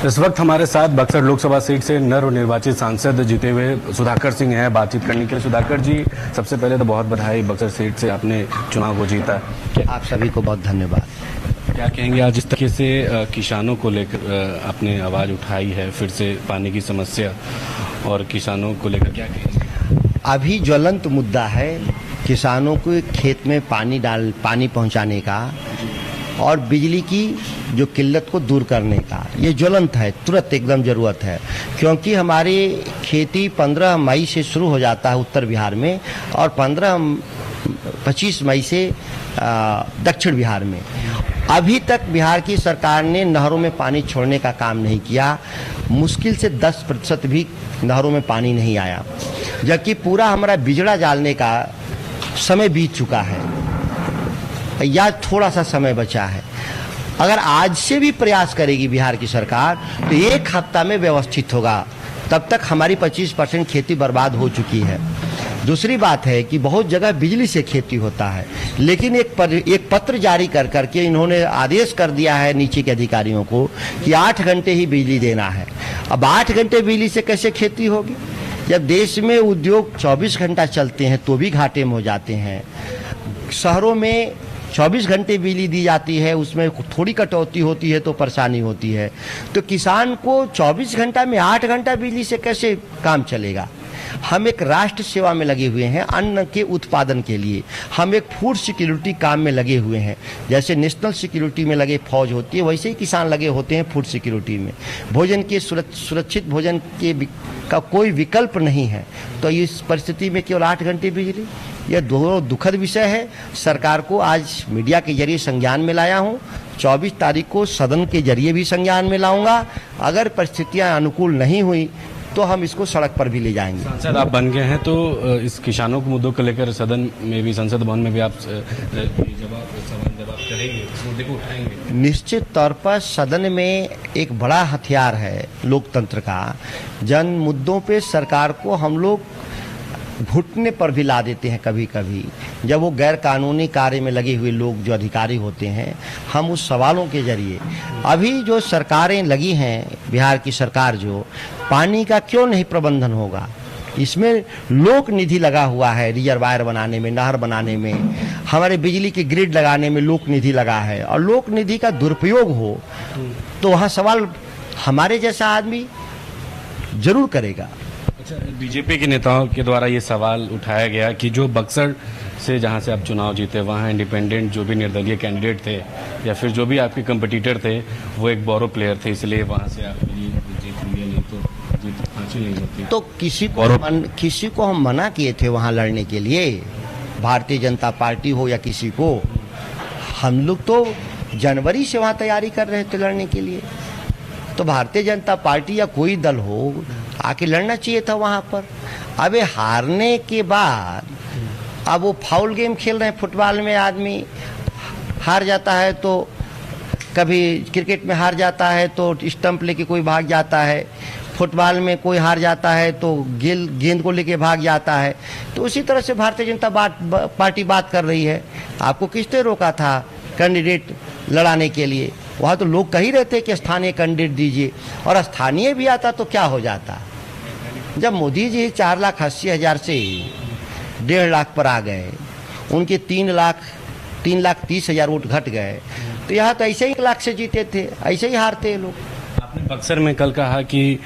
इस वक्त हमारे साथ बक्सर लोकसभा सीट से नवनिर्वाचित सांसद जीते हुए सुधाकर सिंह हैं बातचीत करने के लिए। सुधाकर जी, सबसे पहले तो बहुत बधाई, बक्सर सीट से आपने चुनाव को जीता। आप सभी को बहुत धन्यवाद। क्या कहेंगे आज इस तरीके से किसानों को लेकर आपने आवाज उठाई है, फिर से पानी की समस्या और किसानों को लेकर क्या कहेंगे? अभी ज्वलंत मुद्दा है किसानों को खेत में पानी पहुंचाने का और बिजली की जो किल्लत को दूर करने का, ये ज्वलंत है, तुरंत एकदम ज़रूरत है। क्योंकि हमारी खेती 15 मई से शुरू हो जाता है उत्तर बिहार में और 25 मई से दक्षिण बिहार में। अभी तक बिहार की सरकार ने नहरों में पानी छोड़ने का काम नहीं किया। मुश्किल से 10% भी नहरों में पानी नहीं आया, जबकि पूरा हमारा बिजड़ा डालने का समय बीत चुका है या थोड़ा सा समय बचा है। अगर आज से भी प्रयास करेगी बिहार की सरकार तो एक हफ्ता में व्यवस्थित होगा। तब तक हमारी 25% खेती बर्बाद हो चुकी है। दूसरी बात है कि बहुत जगह बिजली से खेती होता है, लेकिन एक पत्र जारी कर करके इन्होंने आदेश कर दिया है नीचे के अधिकारियों को कि 8 घंटे ही बिजली देना है। अब 8 घंटे बिजली से कैसे खेती होगी? जब देश में उद्योग 24 घंटा चलते हैं तो भी घाटे में हो जाते हैं। शहरों में 24 घंटे बिजली दी जाती है, उसमें थोड़ी कटौती होती है तो परेशानी होती है। तो किसान को 24 घंटा में 8 घंटा बिजली से कैसे काम चलेगा? हम एक राष्ट्र सेवा में लगे हुए हैं, अन्न के उत्पादन के लिए। हम एक फूड सिक्योरिटी काम में लगे हुए हैं। जैसे नेशनल सिक्योरिटी में लगे फौज होती है, वैसे ही किसान लगे होते हैं फूड सिक्योरिटी में। भोजन के सुरक्षित भोजन का कोई विकल्प नहीं है। तो इस परिस्थिति में केवल 8 घंटे बिजली, यह दुखद विषय है। सरकार को आज मीडिया के जरिए संज्ञान में लाया हूँ। 24 तारीख को सदन के जरिए भी संज्ञान में लाऊंगा। अगर परिस्थितियाँ अनुकूल नहीं हुई तो हम इसको सड़क पर भी ले जाएंगे। सांसद आप बन गए हैं तो इस किसानों के मुद्दों को लेकर सदन में भी, संसद भवन में भी आप जवाब करेंगे, इस मुद्दे को उठाएंगे? निश्चित तौर पर सदन में एक बड़ा हथियार है लोकतंत्र का। जन मुद्दों पे सरकार को हम लोग घुटने पर भी ला देते हैं कभी कभी। जब वो गैर कानूनी कार्य में लगे हुए लोग जो अधिकारी होते हैं, हम उस सवालों के जरिए, अभी जो सरकारें लगी हैं, बिहार की सरकार जो, पानी का क्यों नहीं प्रबंधन होगा? इसमें लोक निधि लगा हुआ है, रिजर्वायर बनाने में, नहर बनाने में, हमारे बिजली की ग्रिड लगाने में लोक निधि लगा है। और लोक निधि का दुरुपयोग हो तो वहाँ सवाल हमारे जैसा आदमी जरूर करेगा। बीजेपी के नेताओं के द्वारा ये सवाल उठाया गया कि जो बक्सर से, जहां से आप चुनाव जीते, वहां इंडिपेंडेंट जो भी निर्दलीय कैंडिडेट थे या फिर जो भी आपके कंपटीटर थे वो एक बोरो प्लेयर थे, इसलिए वहां से आप जीत लिए, नहीं तो जीत हासिल नहीं होती। तो किसी को हम मना किए थे वहां लड़ने के लिए, भारतीय जनता पार्टी हो या किसी को। हम लोग तो जनवरी से वहां तैयारी कर रहे थे लड़ने के लिए। तो भारतीय जनता पार्टी या कोई दल हो आके लड़ना चाहिए था वहां पर। अब हारने के बाद अब वो फाउल गेम खेल रहे हैं। फुटबॉल में आदमी हार जाता है तो, कभी क्रिकेट में हार जाता है तो स्टंप लेके कोई भाग जाता है, फुटबॉल में कोई हार जाता है तो गेंद को लेके भाग जाता है। तो उसी तरह से भारतीय जनता पार्टी बात कर रही है। आपको किसने रोका था कैंडिडेट लड़ाने के लिए? वहाँ तो लोग कह ही रहे थे कि स्थानीय कैंडिडेट दीजिए, और स्थानीय भी आता तो क्या हो जाता। जब मोदी जी 4,80,000 से 1.5 लाख पर आ गए, उनके 3,30,000 वोट घट गए, तो यहाँ तो ऐसे ही 1 लाख से जीते थे, ऐसे ही हारते हैं लोग। आपने बक्सर में कल कहा कि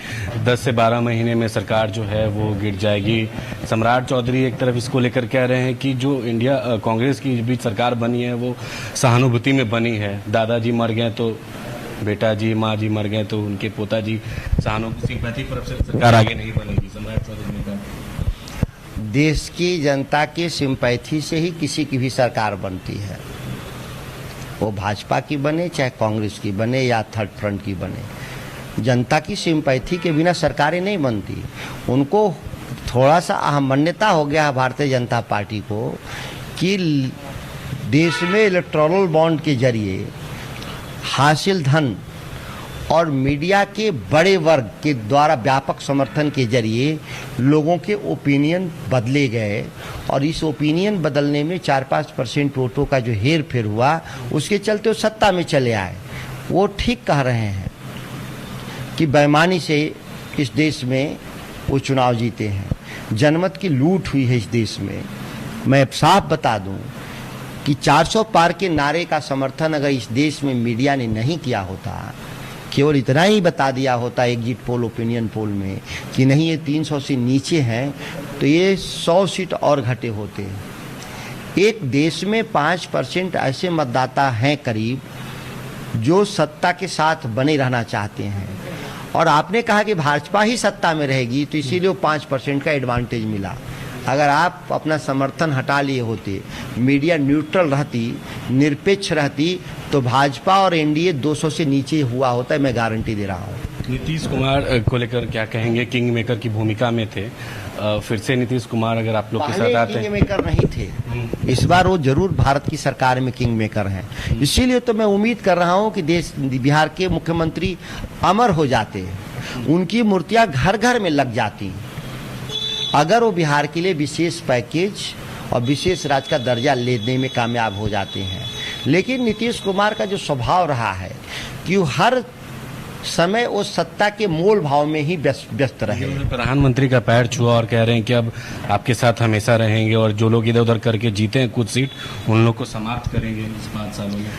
10 से 12 महीने में सरकार जो है वो गिर जाएगी। सम्राट चौधरी एक तरफ इसको लेकर कह रहे हैं कि जो इंडिया कांग्रेस की बीच सरकार बनी है वो सहानुभूति में बनी है। दादाजी मर गए तो बेटा जी, माँ जी मर गए तो उनके पोता जी, सहानुभूति पर सरकार आगे नहीं बनेगी, सम्राट चौधरी ने कहा। देश की जनता के सिंपैथी से ही किसी की भी सरकार बनती है, वो भाजपा की बने चाहे कांग्रेस की बने या थर्ड फ्रंट की बने। जनता की सिंपैथी के बिना सरकारें नहीं बनती। उनको थोड़ा सा अहमन्यता हो गया है भारतीय जनता पार्टी को कि देश में इलेक्टोरल बॉन्ड के जरिए हासिल धन और मीडिया के बड़े वर्ग के द्वारा व्यापक समर्थन के जरिए लोगों के ओपिनियन बदले गए, और इस ओपिनियन बदलने में 4-5% वोटों का जो हेर फेर हुआ, उसके चलते वो सत्ता में चले आए। वो ठीक कह रहे हैं। कि बेईमानी से इस देश में वो चुनाव जीते हैं। जनमत की लूट हुई है इस देश में। मैं साफ बता दूं कि 400 पार के नारे का समर्थन अगर इस देश में मीडिया ने नहीं किया होता, केवल इतना ही बता दिया होता एग्जिट पोल, ओपिनियन पोल में कि नहीं ये 300 से नीचे हैं, तो ये 100 सीट और घटे होते। एक देश में 5% ऐसे मतदाता हैं करीब जो सत्ता के साथ बने रहना चाहते हैं, और आपने कहा कि भाजपा ही सत्ता में रहेगी, तो इसीलिए वो 5% का एडवांटेज मिला। अगर आप अपना समर्थन हटा लिए होते, मीडिया न्यूट्रल रहती, निरपेक्ष रहती, तो भाजपा और एनडीए 200 से नीचे हुआ होता है, मैं गारंटी दे रहा हूँ। नीतीश कुमार को लेकर क्या कहेंगे? किंग मेकर की भूमिका में थे, फिर से नीतीश कुमार अगर आप लोग के साथ आते हैं। किंग मेकर नहीं थे, इस बार वो जरूर भारत की सरकार में किंग मेकर हैं। इसीलिए तो मैं उम्मीद कर रहा हूँ कि बिहार के मुख्यमंत्री अमर हो जाते, उनकी मूर्तियां घर घर में लग जाती, अगर वो बिहार के लिए विशेष पैकेज और विशेष राज्य का दर्जा लेने में कामयाब हो जाते हैं। लेकिन नीतीश कुमार का जो स्वभाव रहा है कि वो हर समय वो सत्ता के मोल भाव में ही व्यस्त रहे। प्रधानमंत्री का पैर छुआ और कह रहे हैं कि अब आपके साथ हमेशा रहेंगे, और जो लोग इधर उधर करके जीते हैं कुछ सीट, उन लोग को समाप्त करेंगे इस 5 सालों में।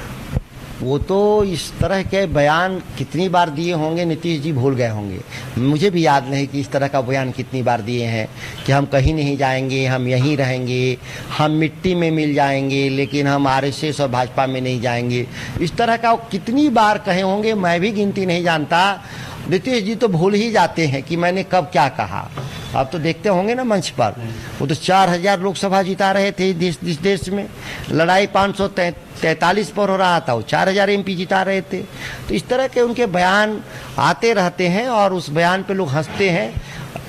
वो तो इस तरह के बयान कितनी बार दिए होंगे, नीतीश जी भूल गए होंगे। मुझे भी याद नहीं कि इस तरह का बयान कितनी बार दिए हैं कि हम कहीं नहीं जाएंगे, हम यहीं रहेंगे, हम मिट्टी में मिल जाएंगे, लेकिन हम आरएसएस और भाजपा में नहीं जाएंगे। इस तरह का वो कितनी बार कहे होंगे, मैं भी गिनती नहीं जानता। नीतीश जी तो भूल ही जाते हैं कि मैंने कब क्या कहा। आप तो देखते होंगे ना मंच पर, वो तो 4000 लोकसभा जिता रहे थे इस देश में, लड़ाई 543 पर हो रहा था, वो 4000 एमपी जिता रहे थे। तो इस तरह के उनके बयान आते रहते हैं, और उस बयान पे लोग हंसते हैं।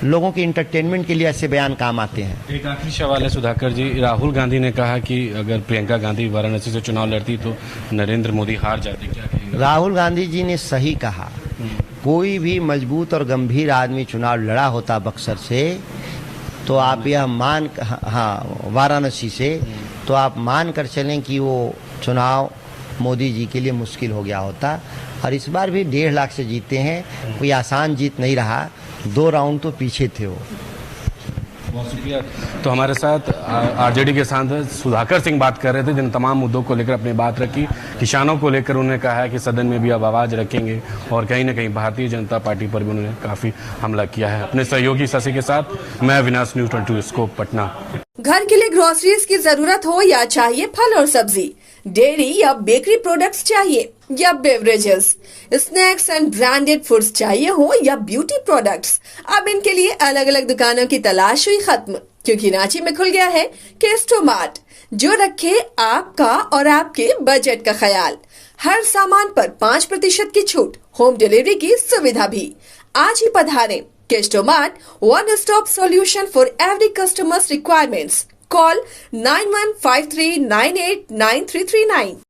लोगों के इंटरटेनमेंट के लिए ऐसे बयान काम आते हैं। एक आखिरी सवाल है सुधाकर जी, राहुल गांधी ने कहा कि अगर प्रियंका गांधी वाराणसी से चुनाव लड़ती तो नरेंद्र मोदी हार जाते, क्या कहेंगे? राहुल गांधी जी ने सही कहा। कोई भी मजबूत और गंभीर आदमी चुनाव लड़ा होता बक्सर से, तो आप यह वाराणसी से, तो आप मान कर चलें कि वो चुनाव मोदी जी के लिए मुश्किल हो गया होता। और इस बार भी 1.5 लाख से जीते हैं, कोई आसान जीत नहीं रहा, 2 राउंड तो पीछे थे वो। बहुत शुक्रिया। तो हमारे साथ आरजेडी के सांसद सुधाकर सिंह बात कर रहे थे, जिन तमाम मुद्दों को लेकर अपनी बात रखी। किसानों को लेकर उन्होंने कहा है कि सदन में भी अब आवाज रखेंगे, और कहीं न कहीं भारतीय जनता पार्टी पर भी उन्होंने काफी हमला किया है। अपने सहयोगी शशि के साथ मैं अविनाश, न्यूज़ 22 स्कोप पटना। घर के लिए ग्रोसरीज की जरूरत हो या चाहिए फल और सब्जी, डेयरी या बेकरी प्रोडक्ट्स चाहिए या beverages, snacks and branded foods चाहिए हो या ब्यूटी प्रोडक्ट्स, अब इनके लिए अलग अलग दुकानों की तलाश हुई खत्म, क्योंकि रांची में खुल गया है केस्टो मार्ट, जो रखे आपका और आपके बजट का ख्याल। हर सामान पर 5% की छूट, होम डिलीवरी की सुविधा भी। आज ही पधारें। Kesto mart, one stop solution for every customer's requirements. Call 9153989339.